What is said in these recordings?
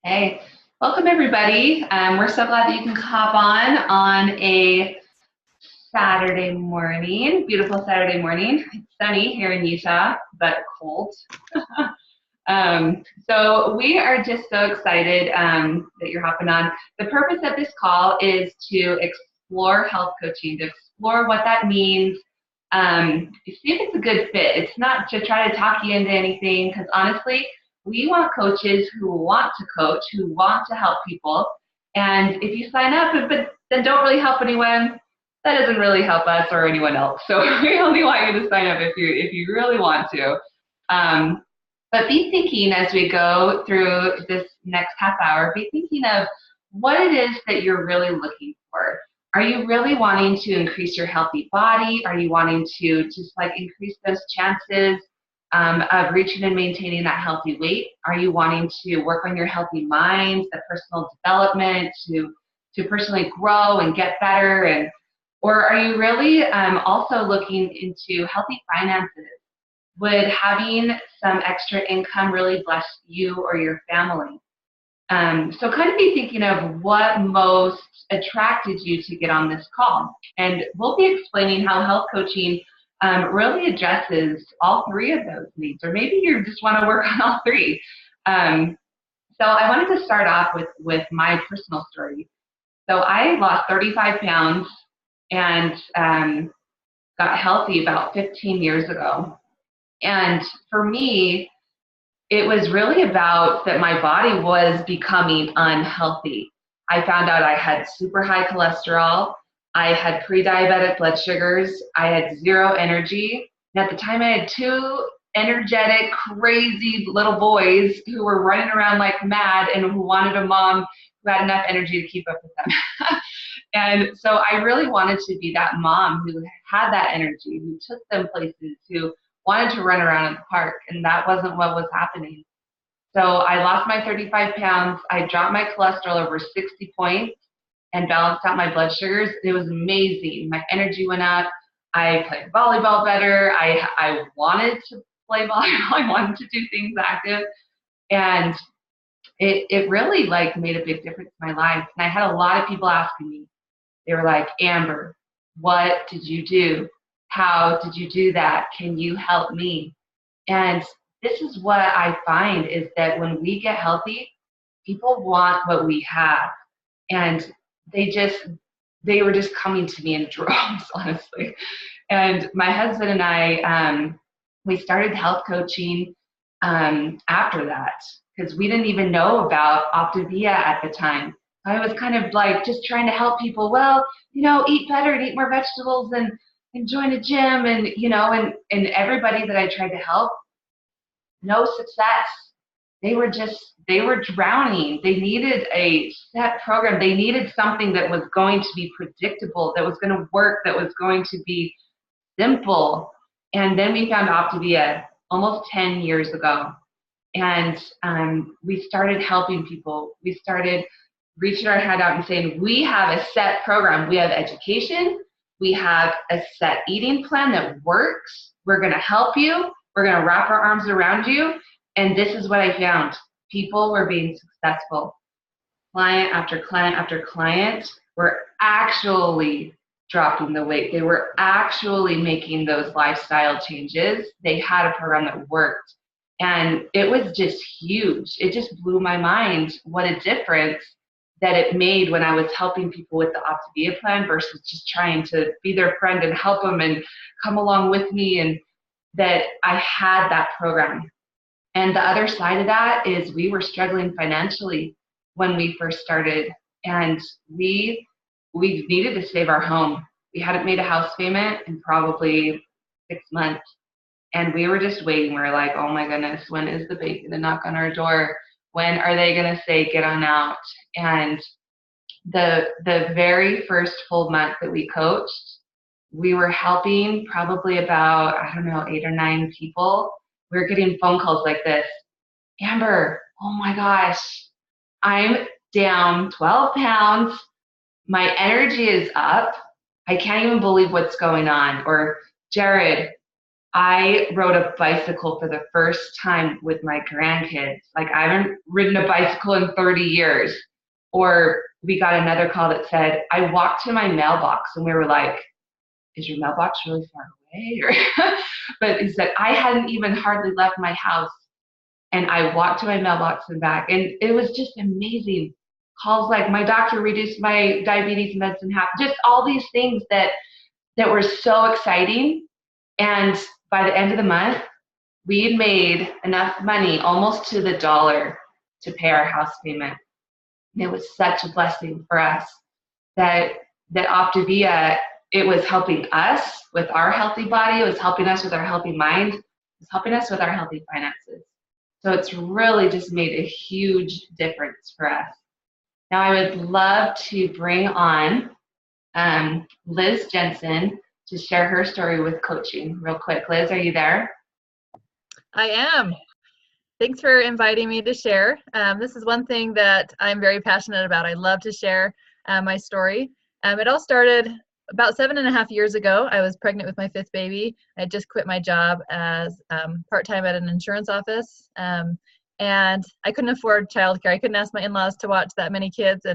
Hey, welcome everybody. We're so glad that you can hop on a Saturday morning, beautiful Saturday morning. It's sunny here in Utah, but cold. So we are just so excited that you're hopping on. The purpose of this call is to explore health coaching, to explore what that means, see if it's a good fit. It's not to try to talk you into anything, because honestly, we want coaches who want to coach, who want to help people. And if you sign up but then don't really help anyone, that doesn't really help us or anyone else. So we only want you to sign up if you really want to. Um, but be thinking as we go through this next half hour, be thinking of what it is that you're really looking for. Are you really wanting to increase your healthy body? Are you wanting to just like increase those chances of reaching and maintaining that healthy weight? Are you wanting to work on your healthy mind, the personal development, to personally grow and get better? Or are you really also looking into healthy finances? Would having some extra income really bless you or your family? So kind of be thinking of what most attracted you to get on this call. And we'll be explaining how health coaching really addresses all three of those needs, or maybe you just want to work on all three. Um, so I wanted to start off with my personal story. So I lost 35 pounds and got healthy about 15 years ago. And for me, it was really about that my body was becoming unhealthy. I found out I had super high cholesterol. I had pre-diabetic blood sugars. I had zero energy. And at the time, I had two energetic, crazy little boys who were running around like mad and who wanted a mom who had enough energy to keep up with them. And so I really wanted to be that mom who had that energy, who took them places, who wanted to run around in the park, and that wasn't what was happening. So I lost my 35 pounds. I dropped my cholesterol over 60 points and balanced out my blood sugars. It was amazing. My energy went up. I played volleyball better. I wanted to play volleyball. I wanted to do things active. And it really like made a big difference in my life. And I had a lot of people asking me, they were like, Amber, what did you do? How did you do that? Can you help me? And this is what I find is that when we get healthy, people want what we have. And they were just coming to me in droves, honestly. And my husband and I, we started health coaching after that because we didn't even know about Optavia at the time. I was kind of like just trying to help people. Well, eat better and eat more vegetables and join a gym and everybody that I tried to help, no success. They were drowning. They needed a set program. They needed something that was going to be predictable, that was going to work, that was going to be simple. And then we found Optavia almost 10 years ago. And we started helping people. We started reaching our hand out and saying, we have a set program. We have education. We have a set eating plan that works. We're going to help you. We're going to wrap our arms around you. And this is what I found. People were being successful. Client after client after client were actually dropping the weight. They were actually making those lifestyle changes. They had a program that worked. And it was just huge. It just blew my mind what a difference that it made when I was helping people with the Optavia plan versus just trying to be their friend and help them and come along with me, and that I had that program. And the other side of that is we were struggling financially when we first started, and we needed to save our home. We hadn't made a house payment in probably 6 months. And we were just waiting. We were like, oh my goodness, when is the bank going to knock on our door? When are they going to say, get on out? And the very first full month that we coached, we were helping probably about, 8 or 9 people. We were getting phone calls like this. Amber, oh my gosh, I'm down 12 pounds. My energy is up. I can't even believe what's going on. Or Jared, I rode a bicycle for the first time with my grandkids. Like I haven't ridden a bicycle in 30 years. Or we got another call that said, I walked to my mailbox, and we were like, is your mailbox really far away? Or but he said, I hadn't even hardly left my house, and I walked to my mailbox and back. And it was just amazing. Calls like, my doctor reduced my diabetes meds in half, just all these things that were so exciting. And by the end of the month, we had made enough money, almost to the dollar, to pay our house payment. And it was such a blessing for us that Optavia, it was helping us with our healthy body, it was helping us with our healthy mind, it was helping us with our healthy finances. So it's really just made a huge difference for us. Now I would love to bring on Liz Jensen to share her story with coaching real quick. Liz, are you there? I am. Thanks for inviting me to share. This is one thing that I'm very passionate about. I love to share my story. It all started about 7.5 years ago. I was pregnant with my 5th baby. I had just quit my job as part-time at an insurance office. And I couldn't afford childcare. I couldn't ask my in-laws to watch that many kids.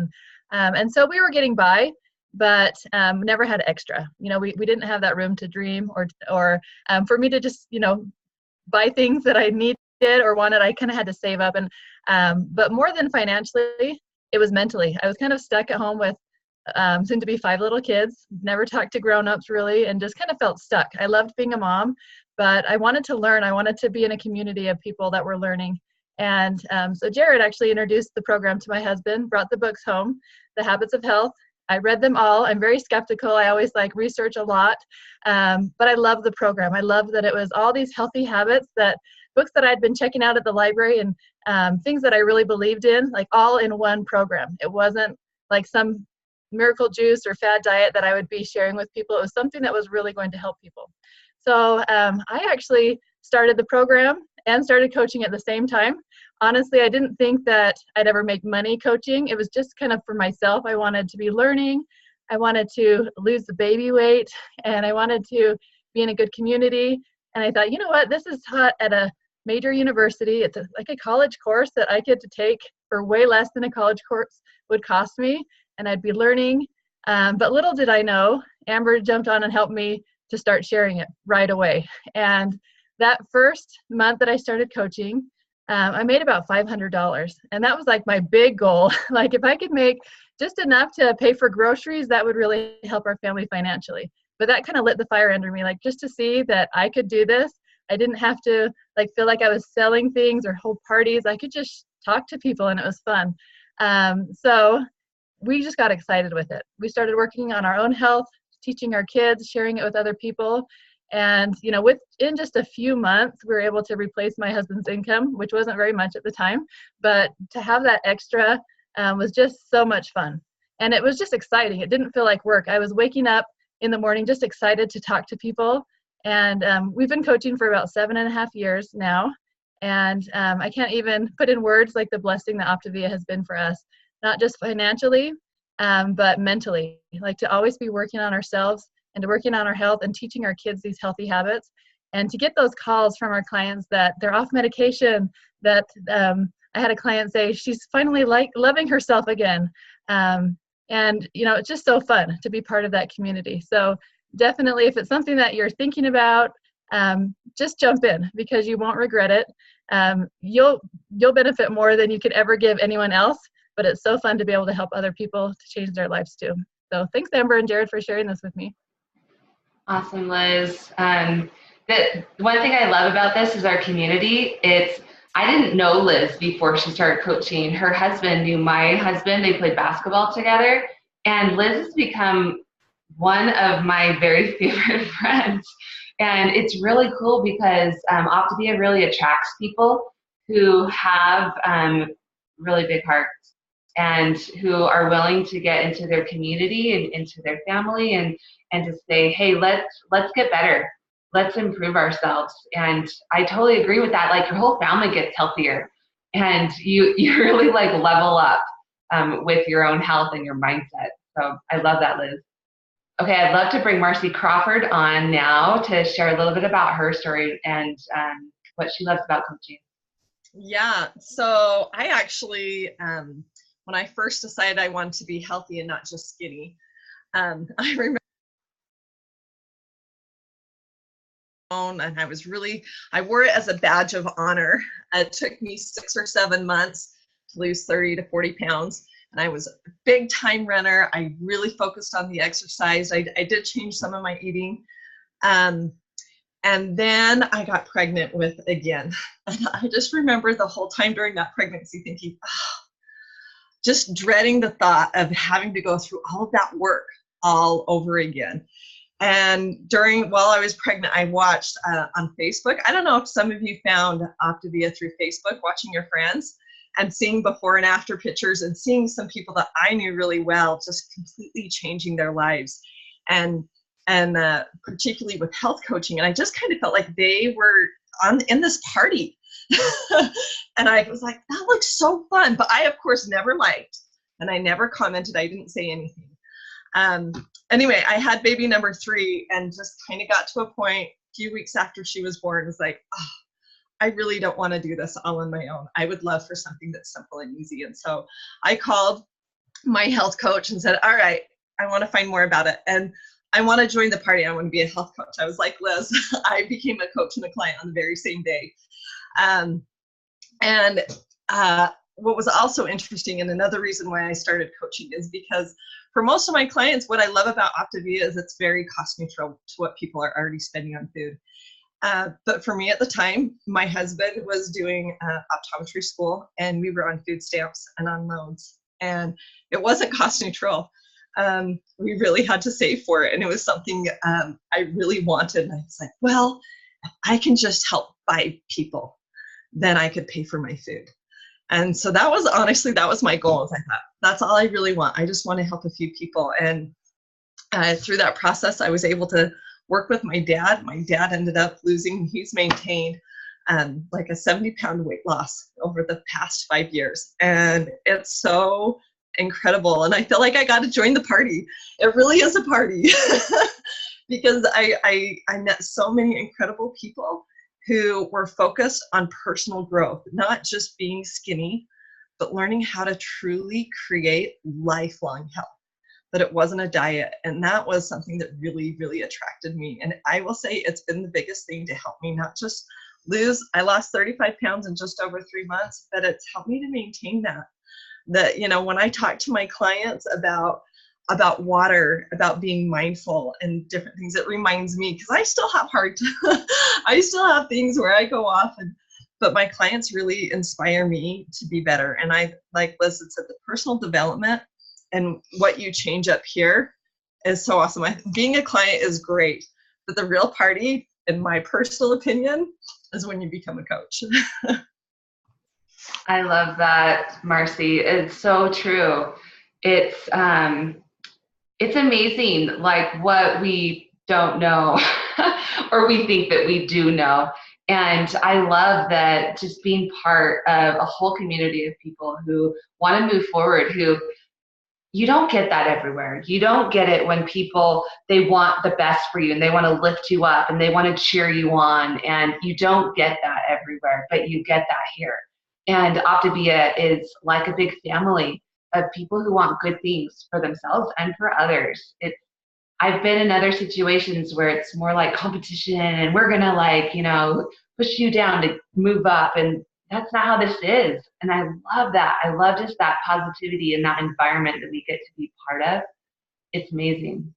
And so we were getting by, but never had extra. You know, we didn't have that room to dream or for me to just, buy things that I needed or wanted. I kind of had to save up. And but more than financially, it was mentally. I was kind of stuck at home with soon to be 5 little kids, never talked to grown-ups really, and just kind of felt stuck. I loved being a mom, but I wanted to learn. I wanted to be in a community of people that were learning. And so Jared actually introduced the program to my husband, brought the books home, The Habits of Health. I read them all. I'm very skeptical. I always research a lot, but I love the program. I love that it was all these healthy habits, that books that I'd been checking out at the library, and things that I really believed in, all in one program. It wasn't like some miracle juice or fad diet that I would be sharing with people. It was something that was really going to help people. So I actually started the program and started coaching at the same time. Honestly, I didn't think that I'd ever make money coaching. It was just kind of for myself. I wanted to be learning. I wanted to lose the baby weight, and I wanted to be in a good community. And I thought, you know what, this is taught at a major university. It's like a college course that I get to take for way less than a college course would cost me, and I'd be learning. But little did I know, Amber jumped on and helped me to start sharing it right away. And that first month that I started coaching, I made about $500. And that was my big goal. If I could make just enough to pay for groceries, that would really help our family financially. But that kind of lit the fire under me, just to see that I could do this. I didn't have to feel like I was selling things or hold parties. I could just talk to people, and it was fun. So we just got excited with it. We started working on our own health, teaching our kids, sharing it with other people. And, within just a few months, we were able to replace my husband's income, which wasn't very much at the time. But to have that extra was just so much fun. And it was just exciting. It didn't feel like work. I was waking up in the morning just excited to talk to people. And we've been coaching for about 7.5 years now. And I can't even put in words the blessing that Optavia has been for us, not just financially, but mentally. To always be working on ourselves and to working on our health and teaching our kids these healthy habits, and to get those calls from our clients that they're off medication, that I had a client say she's finally loving herself again. And, it's just so fun to be part of that community. So definitely, if it's something that you're thinking about, just jump in, because you won't regret it. You'll benefit more than you could ever give anyone else, but it's so fun to be able to help other people to change their lives too. So thanks, Amber and Jared, for sharing this with me. Awesome, Liz. The one thing I love about this is our community. I didn't know Liz before she started coaching. Her husband knew my husband. They played basketball together. And Liz has become one of my very favorite friends. And it's really cool because Optavia really attracts people who have really big hearts and who are willing to get into their community and into their family and to say, hey, let's get better. Let's improve ourselves. And I totally agree with that. Your whole family gets healthier, and you really level up with your own health and your mindset. So I love that, Liz. Okay, I'd love to bring Marcy Crawford on now to share a little bit about her story and what she loves about coaching. Yeah, so I actually, when I first decided I wanted to be healthy and not just skinny, I remember, and I wore it as a badge of honor. It took me 6 or 7 months to lose 30 to 40 pounds. And I was a big time runner. I really focused on the exercise. I did change some of my eating. And then I got pregnant with again. And I just remember the whole time during that pregnancy thinking, oh, just dreading the thought of having to go through all of that work all over again. And while I was pregnant, I watched on Facebook. I don't know if some of you found Optavia through Facebook, watching your friends and seeing before and after pictures and seeing some people that I knew really well just completely changing their lives. And particularly with health coaching. And I just kind of felt like they were in this party. And I was like, that looks so fun. But I, of course, never liked, and I never commented. I didn't say anything. Anyway, I had baby number 3 and just kind of got to a point a few weeks after she was born. It was like, oh, I really don't want to do this all on my own. I would love for something that's simple and easy. And so I called my health coach and said, all right, I want to find more about it. And I want to join the party. I want to be a health coach. I was like, Liz, I became a coach and a client on the very same day. What was also interesting, and another reason why I started coaching, is because for most of my clients, what I love about Optavia is it's very cost neutral to what people are already spending on food. But for me at the time, my husband was doing optometry school, and we were on food stamps and on loans, and it wasn't cost neutral. We really had to save for it, and it was something I really wanted. And I was like, well, if I can just help 5 people, then I could pay for my food. And so that was my goal. I thought, that's all I really want. I just want to help a few people. And through that process, I was able to work with my dad. My dad ended up he's maintained like a 70-pound weight loss over the past 5 years. And it's so incredible. And I feel like I got to join the party. It really is a party because I met so many incredible people who were focused on personal growth, not just being skinny, but learning how to truly create lifelong health, that it wasn't a diet. And that was something that really, really attracted me. And I will say it's been the biggest thing to help me not just I lost 35 pounds in just over 3 months, but it's helped me to maintain that, when I talk to my clients about water, about being mindful and different things, it reminds me, because I still have I still have things where I go off, but my clients really inspire me to be better. And I, like Liz said, the personal development and what you change up here is so awesome. Being a client is great, but the real party, in my personal opinion, is when you become a coach. I love that, Marcy. It's so true. It's amazing, like what we don't know or we think that we do know. And I love that, just being part of a whole community of people who want to move forward, you don't get that everywhere. You don't get it when people, they want the best for you and they want to lift you up and they want to cheer you on. And you don't get that everywhere, but you get that here. And Optavia is like a big family of people who want good things for themselves and for others. I've been in other situations where it's more like competition and we're going to push you down to move up. And that's not how this is. And I love that. I love just that positivity and that environment that we get to be part of. It's amazing.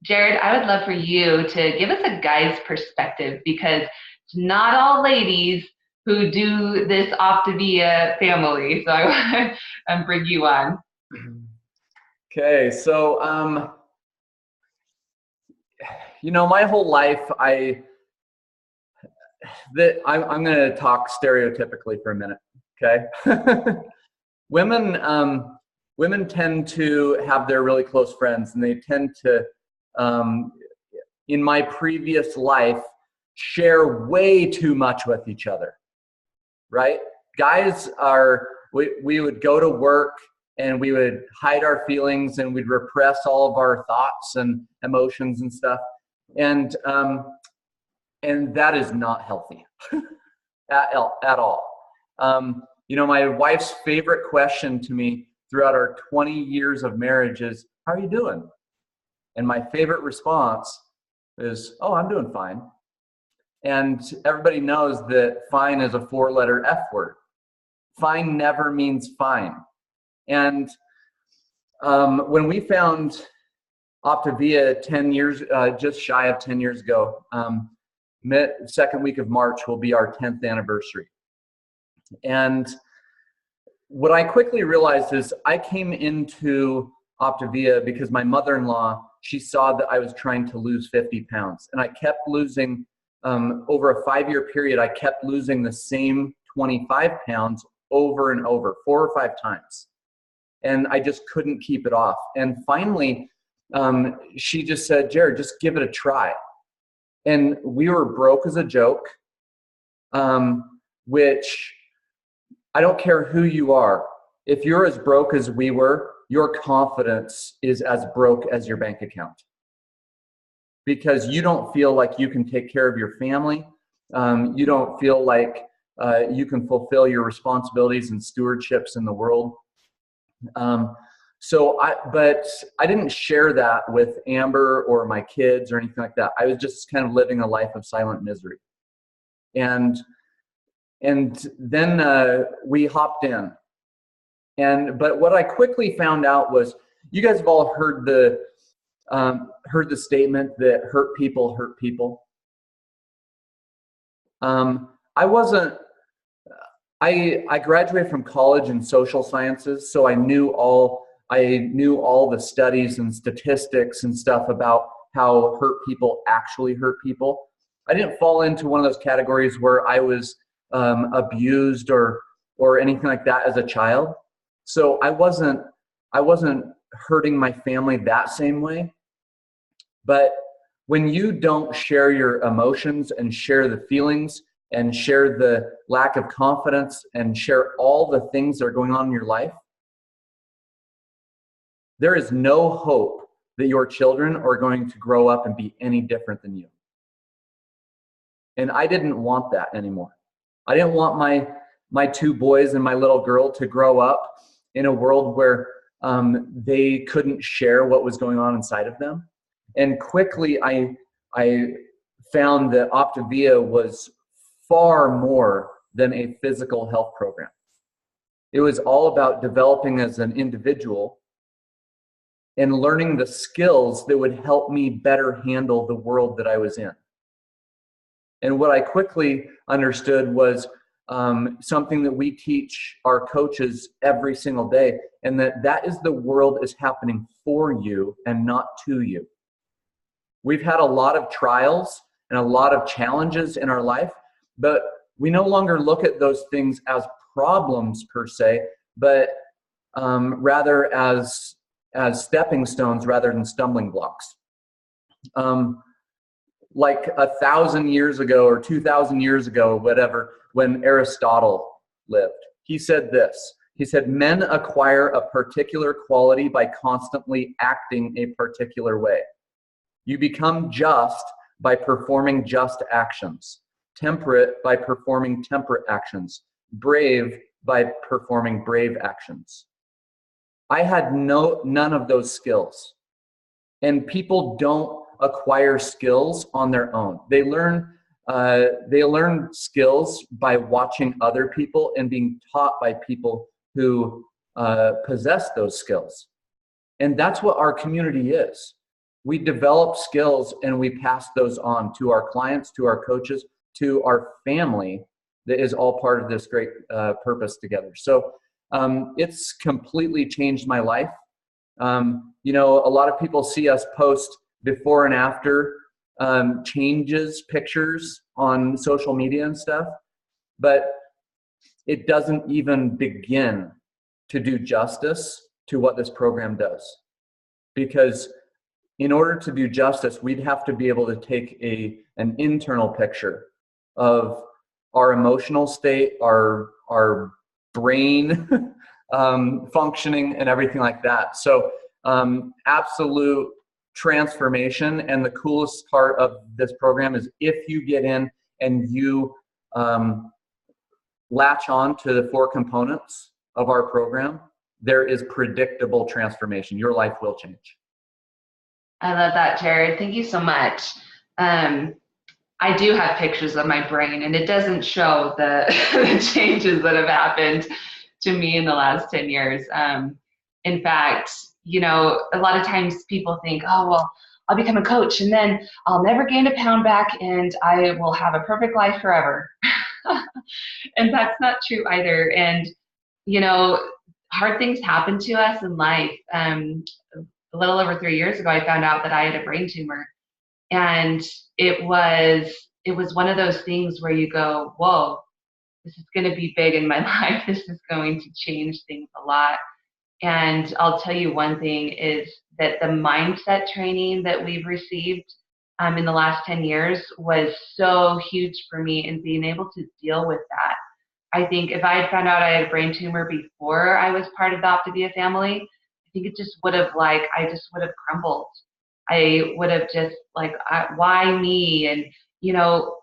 Jared, I would love for you to give us a guy's perspective, because it's not all ladies who do this Optavia family. So I want to bring you on. Okay, so my whole life I'm going to talk stereotypically for a minute. Okay, women tend to have their really close friends, and they tend to, in my previous life, share way too much with each other. Right? Guys we would go to work and we would hide our feelings, and we'd repress all of our thoughts and emotions and stuff. And that is not healthy at all. My wife's favorite question to me throughout our 20 years of marriage is, how are you doing? And my favorite response is, oh, I'm doing fine. And everybody knows that fine is a 4-letter F word. Fine never means fine. And when we found Optavia 10 years, just shy of 10 years ago, second week of March will be our 10th anniversary. And what I quickly realized is I came into Optavia because my mother-in-law, she saw that I was trying to lose 50 pounds. And I kept losing, over a 5-year period, I kept losing the same 25 pounds over and over, 4 or 5 times. And I just couldn't keep it off. And finally, she just said, Jared, just give it a try. And we were broke as a joke, which I don't care who you are. If you're as broke as we were, your confidence is as broke as your bank account, because you don't feel like you can take care of your family. You don't feel like you can fulfill your responsibilities and stewardships in the world. But I didn't share that with Amber or my kids or anything like that. I was just kind of living a life of silent misery. And then we hopped in. But what I quickly found out was, you guys have all heard the statement that hurt people hurt people. I graduated from college in social sciences, so I knew all the studies and statistics and stuff about how hurt people actually hurt people. I didn't fall into one of those categories where I was abused or anything like that as a child. So I wasn't hurting my family that same way. But when you don't share your emotions and share the feelings and share the lack of confidence and share all the things that are going on in your life, there is no hope that your children are going to grow up and be any different than you. And I didn't want that anymore. I didn't want my 2 boys and my little girl to grow up in a world where they couldn't share what was going on inside of them. And quickly I found that Optavia was far more than a physical health program. It was all about developing as an individual and learning the skills that would help me better handle the world that I was in. And what I quickly understood was something that we teach our coaches every single day, and that is the world is happening for you and not to you. We've had a lot of trials and a lot of challenges in our life, but we no longer look at those things as problems per se, but rather as stepping stones rather than stumbling blocks. Like 1,000 years ago or 2,000 years ago, whatever, when Aristotle lived, he said this. He said, men acquire a particular quality by constantly acting a particular way. You become just by performing just actions, temperate by performing temperate actions, brave by performing brave actions. I had none of those skills. And people don't acquire skills on their own. They learn skills by watching other people and being taught by people who possess those skills. And that's what our community is. We develop skills and we pass those on to our clients, to our coaches, to our family that is all part of this great purpose together. So it's completely changed my life. A lot of people see us post before and after changes, pictures on social media and stuff, but it doesn't even begin to do justice to what this program does. Because in order to do justice, we'd have to be able to take an internal picture of our emotional state, our brain, functioning and everything like that. So absolute transformation. And the coolest part of this program is if you get in and you latch on to the 4 components of our program, there is predictable transformation. Your life will change. I love that, Jared. Thank you so much. I do have pictures of my brain, and it doesn't show the, the changes that have happened to me in the last 10 years. In fact, you know, a lot of times people think, oh, well, I'll become a coach and then I'll never gain a pound back and I will have a perfect life forever. And that's not true either. And, you know, hard things happen to us in life. A little over 3 years ago, I found out that I had a brain tumor. And it was one of those things where you go, whoa, this is going to be big in my life. This is going to change things a lot. And I'll tell you one thing is that the mindset training that we've received in the last 10 years was so huge for me in being able to deal with that. I think if I had found out I had a brain tumor before I was part of the Optavia family, I think it just would have I just would have crumbled. I would have just why me? And, you know,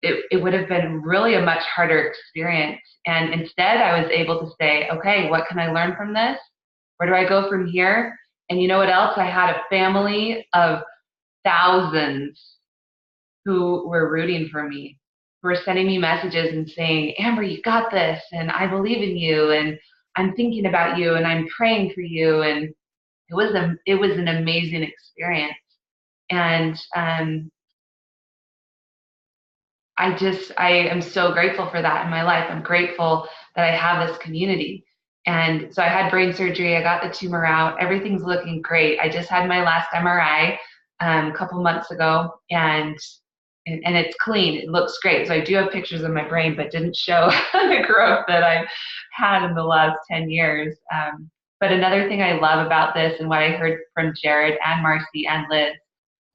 it would have been really a much harder experience. And instead I was able to say, okay, what can I learn from this? Where do I go from here? And you know what else? I had a family of thousands who were rooting for me, who were sending me messages and saying, Amber, you got this. And I believe in you. And I'm thinking about you and I'm praying for you. And it was an amazing experience. And I am so grateful for that in my life. I'm grateful that I have this community. And so I had brain surgery. I got the tumor out. Everything's looking great. I just had my last MRI a couple months ago, and it's clean. It looks great. So I do have pictures of my brain, but didn't show the growth that I've had in the last 10 years. But another thing I love about this and what I heard from Jared and Marcy and Liz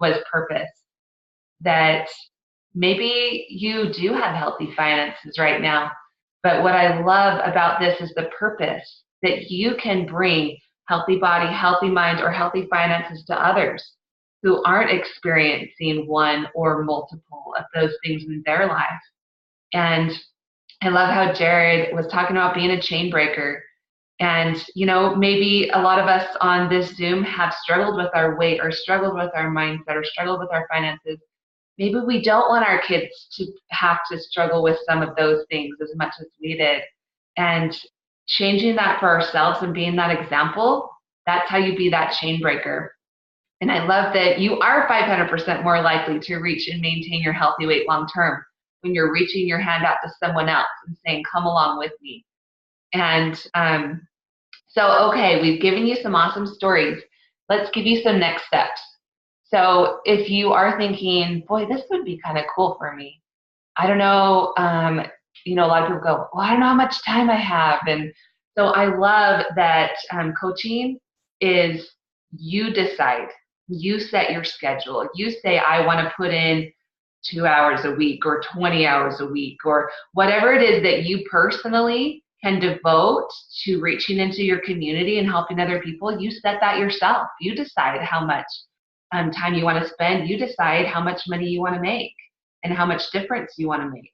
was purpose. That maybe you do have healthy finances right now, but what I love about this is the purpose that you can bring healthy body, healthy mind, or healthy finances to others who aren't experiencing one or multiple of those things in their life. And I love how Jared was talking about being a chain breaker. And, you know, maybe a lot of us on this Zoom have struggled with our weight or struggled with our mindset or struggled with our finances. Maybe we don't want our kids to have to struggle with some of those things as much as we did. And changing that for ourselves and being that example, that's how you be that chain breaker. And I love that you are 500% more likely to reach and maintain your healthy weight long term when you're reaching your hand out to someone else and saying, come along with me. And so, okay, we've given you some awesome stories. Let's give you some next steps. So if you are thinking, boy, this would be kind of cool for me. I don't know, you know, a lot of people go, well, I don't know how much time I have. And so I love that coaching is you decide. You set your schedule. You say, I want to put in 2 hours a week or 20 hours a week or whatever it is that you personally can devote to reaching into your community and helping other people. You set that yourself. You decide how much time you want to spend. You decide how much money you want to make and how much difference you want to make.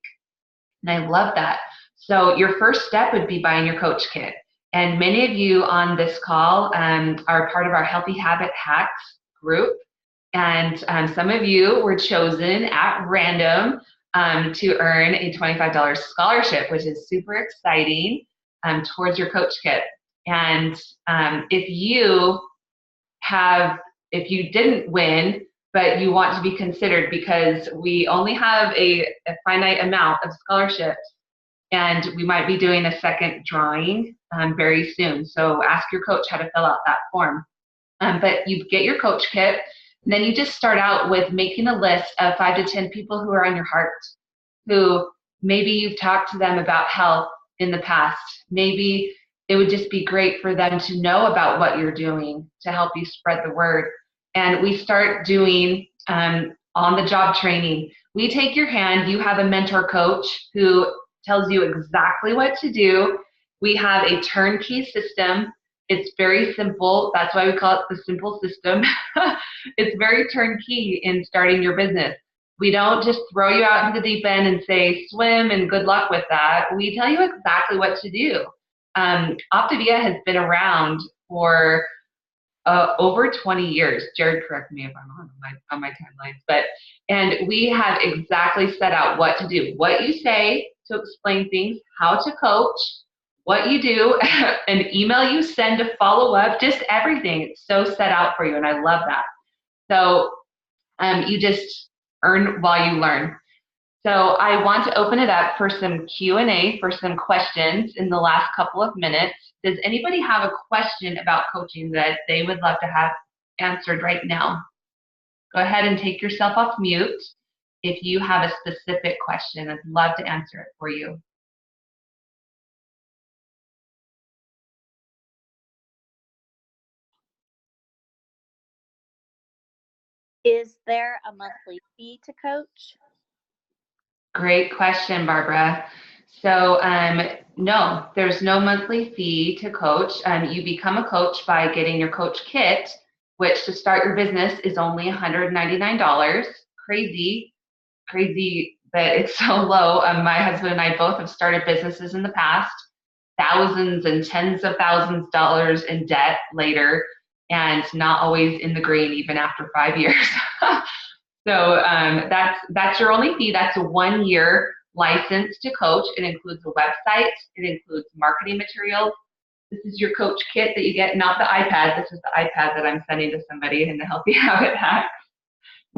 And I love that. So your first step would be buying your coach kit. And many of you on this call are part of our Healthy Habit Hacks group. And some of you were chosen at random to earn a $25 scholarship, which is super exciting towards your coach kit. And if you didn't win, but you want to be considered, because we only have a finite amount of scholarships, and we might be doing a second drawing very soon. So ask your coach how to fill out that form. But you get your coach kit, and then you just start out with making a list of 5 to 10 people who are on your heart, who maybe you've talked to them about health in the past. Maybe it would just be great for them to know about what you're doing to help you spread the word. And we start doing on-the-job training. We take your hand. You have a mentor coach who tells you exactly what to do. We have a turnkey system. It's very simple. That's why we call it the simple system. It's very turnkey in starting your business. We don't just throw you out into the deep end and say, swim and good luck with that. We tell you exactly what to do. Optavia has been around for over 20 years. Jared, correct me if I'm wrong on my timelines. And we have exactly set out what to do, what you say to explain things, how to coach, what you do, an email you send to follow up, just everything. It's so set out for you, and I love that. So you just earn while you learn. So I want to open it up for some Q&A, for some questions in the last couple of minutes. Does anybody have a question about coaching that they would love to have answered right now? Go ahead and take yourself off mute if you have a specific question. I'd love to answer it for you. Is there a monthly fee to coach? Great question, Barbara. So no, there's no monthly fee to coach. You become a coach by getting your coach kit, which to start your business is only $199. Crazy that it's so low. My husband and I both have started businesses in the past, thousands and tens of thousands of dollars in debt later, and not always in the green even after 5 years. So that's your only fee. That's a 1 year license to coach. It includes a website. It includes marketing materials. This is your coach kit that you get, not the iPad. This is the iPad that I'm sending to somebody in the Healthy Habit Hack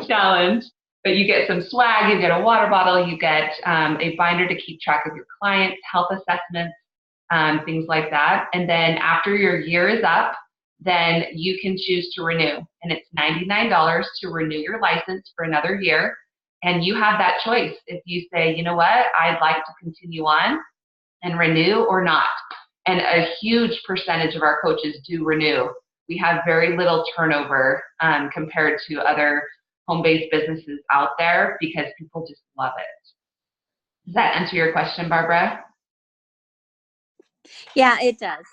Challenge. But you get some swag, you get a water bottle, you get a binder to keep track of your clients, health assessments, things like that. And then after your year is up, then you can choose to renew. And it's $99 to renew your license for another year. And you have that choice. If you say, you know what, I'd like to continue on and renew or not. And a huge percentage of our coaches do renew. We have very little turnover compared to other home-based businesses out there because people just love it. Does that answer your question, Barbara? Yeah, it does.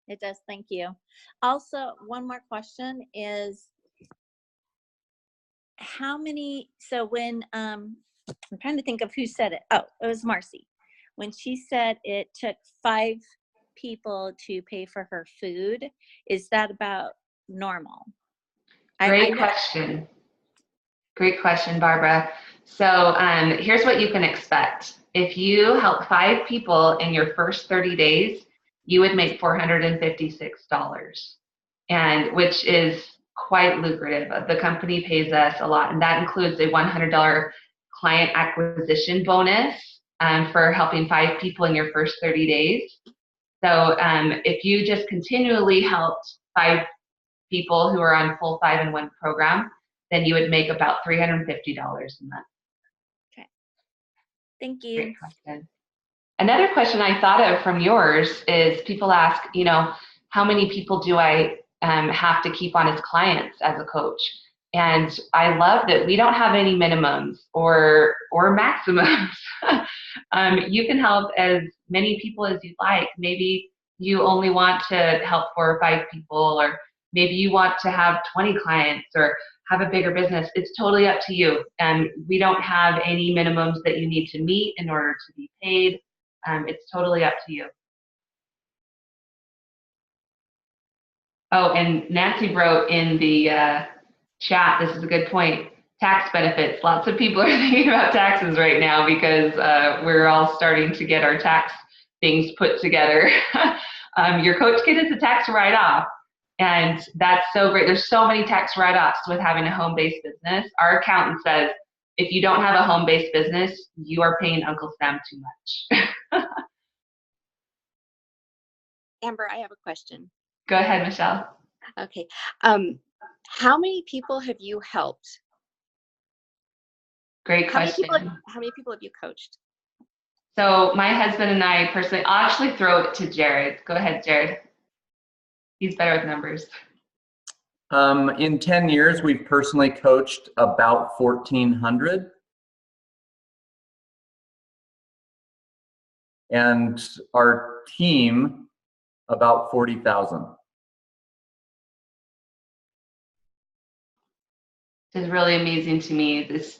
It does. Thank you. Also, one more question is how many, so when, I'm trying to think of who said it. Oh, it was Marcy. When she said it took 5 people to pay for her food, is that about normal? Great question. Great question, Barbara. So here's what you can expect. If you help 5 people in your first 30 days, you would make $456, and which is quite lucrative. The company pays us a lot, and that includes a $100 client acquisition bonus for helping 5 people in your first 30 days. So if you just continually helped 5 people who are on full 5-in-1 program, then you would make about $350 a month. Okay. Thank you. Great question. Another question I thought of from yours is people ask, you know, how many people do I have to keep on as clients as a coach? And I love that we don't have any minimums or maximums. You can help as many people as you'd like. Maybe you only want to help 4 or 5 people, or maybe you want to have 20 clients or have a bigger business. It's totally up to you. And we don't have any minimums that you need to meet in order to be paid. It's totally up to you. Oh, and Nancy wrote in the chat, this is a good point, tax benefits. Lots of people are thinking about taxes right now because we're all starting to get our tax things put together. Your coach kit is a tax write-off. And that's so great. There's so many tax write-offs with having a home-based business. Our accountant says, if you don't have a home-based business, you are paying Uncle Sam too much. Amber, I have a question. Go ahead, Michelle. Okay. How many people have you helped? Great question. How many people have you coached? So my husband and I personally, I'll actually throw it to Jared. Go ahead, Jared. He's better with numbers. In 10 years, we've personally coached about 1,400. And our team about 40,000. Is really amazing to me. This,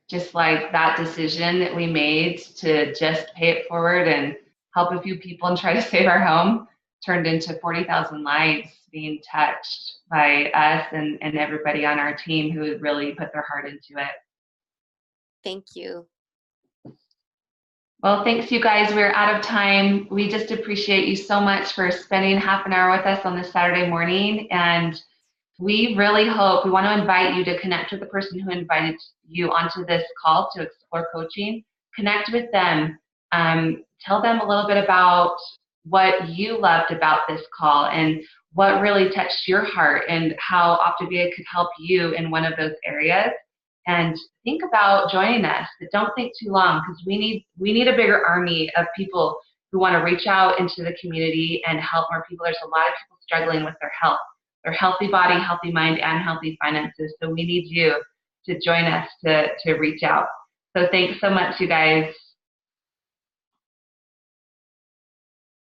just like that decision that we made to just pay it forward and help a few people and try to save our home, turned into 40,000 lives being touched by us and everybody on our team who really put their heart into it. Thank you. Well, thanks, you guys. We're out of time. We just appreciate you so much for spending half an hour with us on this Saturday morning. And we really hope, we want to invite you to connect with the person who invited you onto this call to explore coaching. Connect with them. Tell them a little bit about what you loved about this call and what really touched your heart and how Optavia could help you in one of those areas. And think about joining us, but don't think too long, because we need a bigger army of people who want to reach out into the community and help more people. There's a lot of people struggling with their health, their healthy body, healthy mind, and healthy finances. So we need you to join us to reach out. So thanks so much, you guys.